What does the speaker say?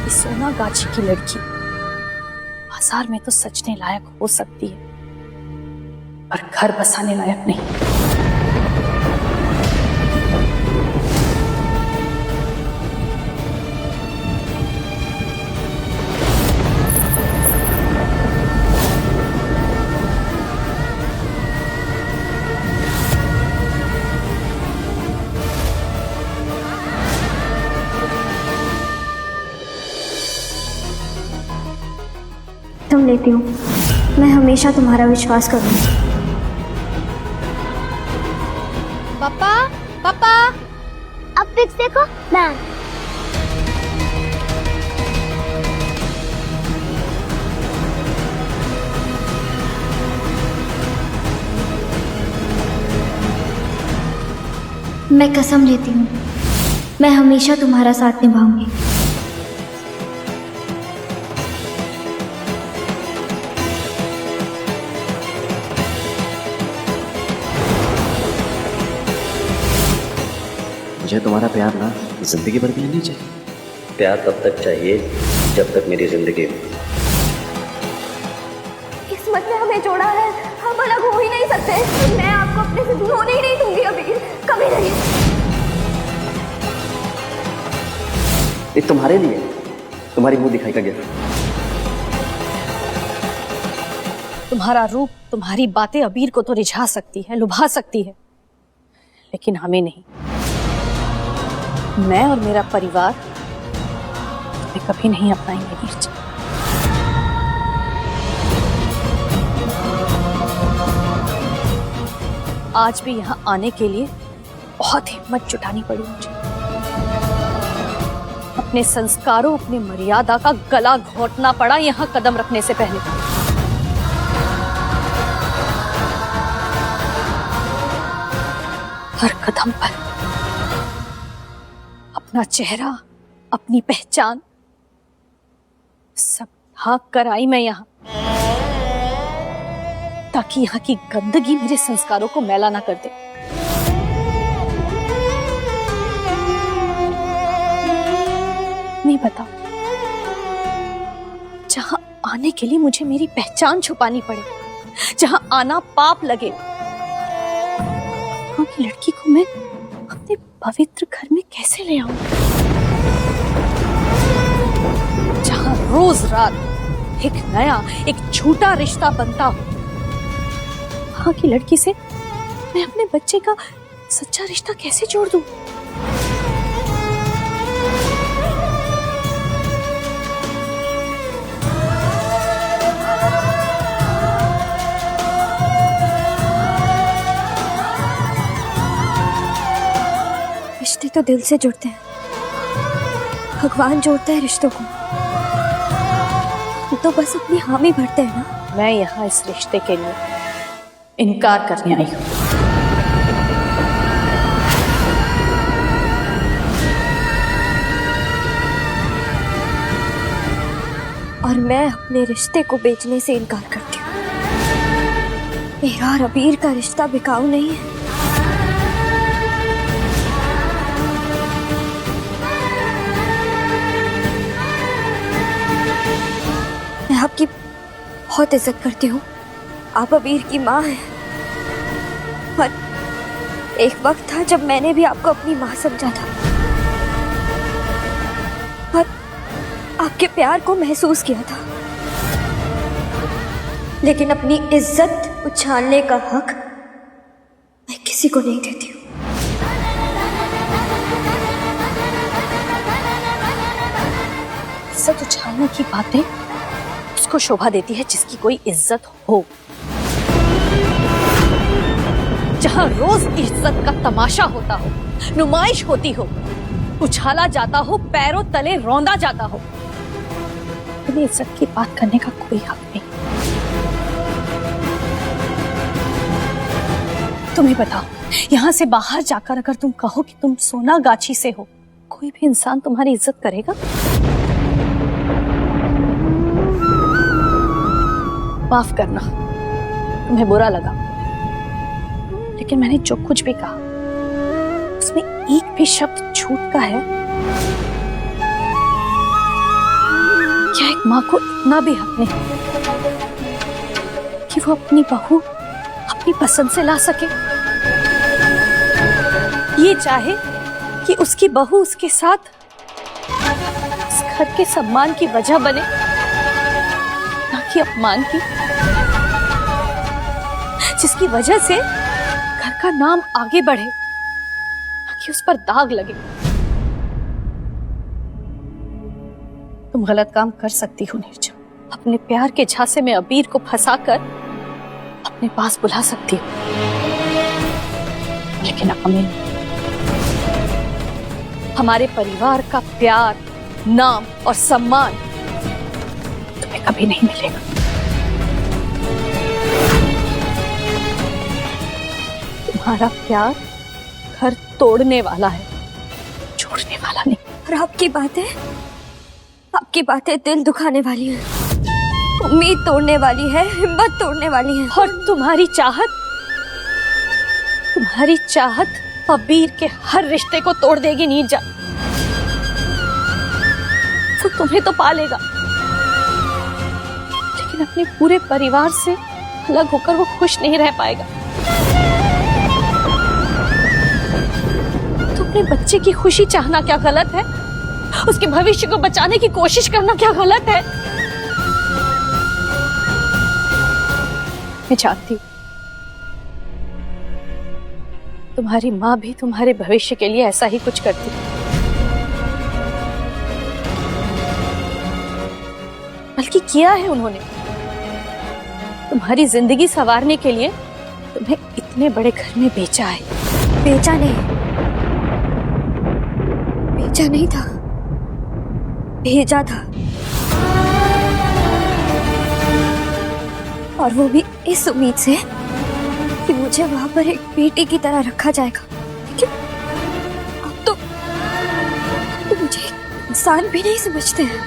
कि सोना गाछी की लड़की बाजार में तो सजने लायक हो सकती है, पर घर बसाने लायक नहीं। तुम लेती हूँ, मैं हमेशा तुम्हारा विश्वास करूंगी। पापा, पापा, अब फिक्स देखो ना। मैं कसम लेती हूँ, मैं हमेशा तुम्हारा साथ निभाऊंगी। मुझे तुम्हारा प्यार ना जिंदगी भर के लिए नहीं चाहिए। प्यार तब तक चाहिए जब तक मेरी जिंदगी। किस्मत ने हमें जोड़ा है, हम अलग हो ही नहीं सकते। मैं आपको अपने से दूर होने ही नहीं दूंगी, अभी कभी नहीं। ये तुम्हारे लिए तुम्हारी मुंह दिखाई का गिफ्ट। तुम्हारा रूप, तुम्हारी बातें अबीर को तो रिझा सकती है, लुभा सकती है, लेकिन हमें नहीं। मैं और मेरा परिवार तुम्हें कभी नहीं अपनाएंगे नीरज। आज भी यहाँ आने के लिए बहुत हिम्मत जुटानी पड़ी मुझे। अपने संस्कारों, अपनी मर्यादा का गला घोटना पड़ा यहाँ कदम रखने से पहले। हर कदम पर अपना चेहरा, अपनी पहचान सब ढाक कर आई मैं यहाँ, ताकि यहाँ की गंदगी मेरे संस्कारों को मैला ना कर दे। नहीं बताओ, जहां आने के लिए मुझे मेरी पहचान छुपानी पड़े, जहां आना पाप लगे, वहां की लड़की को मैं अपने पवित्र घर में कैसे ले आऊं? जहां रोज रात एक नया, एक झूठा रिश्ता बनता हो, वहां की लड़की से मैं अपने बच्चे का सच्चा रिश्ता कैसे जोड़ दूं? रिश्ते तो दिल से जुड़ते हैं, भगवान जोड़ता है रिश्तों को। तो बस अपनी हामी भरते हैं ना। मैं यहाँ इस रिश्ते के लिए इनकार करने आई हूँ। और मैं अपने रिश्ते को बेचने से इनकार करती हूँ। मेरा और अबीर का रिश्ता बिकाऊ नहीं है। मैं आपकी बहुत इज्जत करती हूँ, आप अबीर की माँ हैं। और एक वक्त था जब मैंने भी आपको अपनी माँ समझा था और आपके प्यार को महसूस किया था, लेकिन अपनी इज्जत उछालने का हक मैं किसी को नहीं देती हूँ। इज्जत उछालने की बातें उसको शोभा देती है जिसकी कोई इज्जत हो। जहां रोज इज्जत का तमाशा होता हो, नुमाइश होती हो, उछाला जाता हो, पैरों तले रौंदा जाता हो, तुम्हें इज्जत की बात करने का कोई हक नहीं। तुम्हें बताओ, यहां से बाहर जाकर अगर तुम कहो कि तुम सोना गाछी से हो, कोई भी इंसान तुम्हारी इज्जत करेगा? माफ करना, तुम्हें बुरा लगा, लेकिन मैंने जो कुछ भी कहा उसमें एक भी शब्द झूठ का है माँ को इतना भी हक नहीं कि वो अपनी बहू अपनी पसंद से ला सके। ये चाहे कि उसकी बहू उसके साथ इस घर के सम्मान की वजह बने, ना कि अपमान की, जिसकी वजह से घर का नाम आगे बढ़े, ना कि उस पर दाग लगे। तुम गलत काम कर सकती हो नीरजा, अपने प्यार के झांसे में अबीर को फंसाकर अपने पास बुला सकती हो, लेकिन अमिन, हमारे परिवार का प्यार, नाम और सम्मान तुम्हें कभी नहीं मिलेगा। तुम्हारा प्यार घर तोड़ने वाला है, छोड़ने वाला नहीं। और आपकी बातें दिल दुखाने वाली है, उम्मीद तोड़ने वाली है, हिम्मत तोड़ने वाली है। और तुम्हारी चाहत अबीर के हर रिश्ते को तोड़ देगी नीरजा। वो तुम्हें तो पालेगा, लेकिन अपने पूरे परिवार से अलग होकर वो खुश नहीं रह पाएगा। तो अपने बच्चे की खुशी चाहना क्या गलत है? उसके भविष्य को बचाने की कोशिश करना क्या गलत है? मैं जानती हूँ तुम्हारी माँ भी तुम्हारे भविष्य के लिए ऐसा ही कुछ करती है, बल्कि किया है उन्होंने। तुम्हारी जिंदगी संवारने के लिए तुम्हें इतने बड़े घर में बेचा है। बेचा नहीं था, भेजा था, और वो भी इस उम्मीद से कि मुझे वहां पर एक बेटी की तरह रखा जाएगा। लेकिन अब तो मुझे इंसान भी नहीं समझते हैं।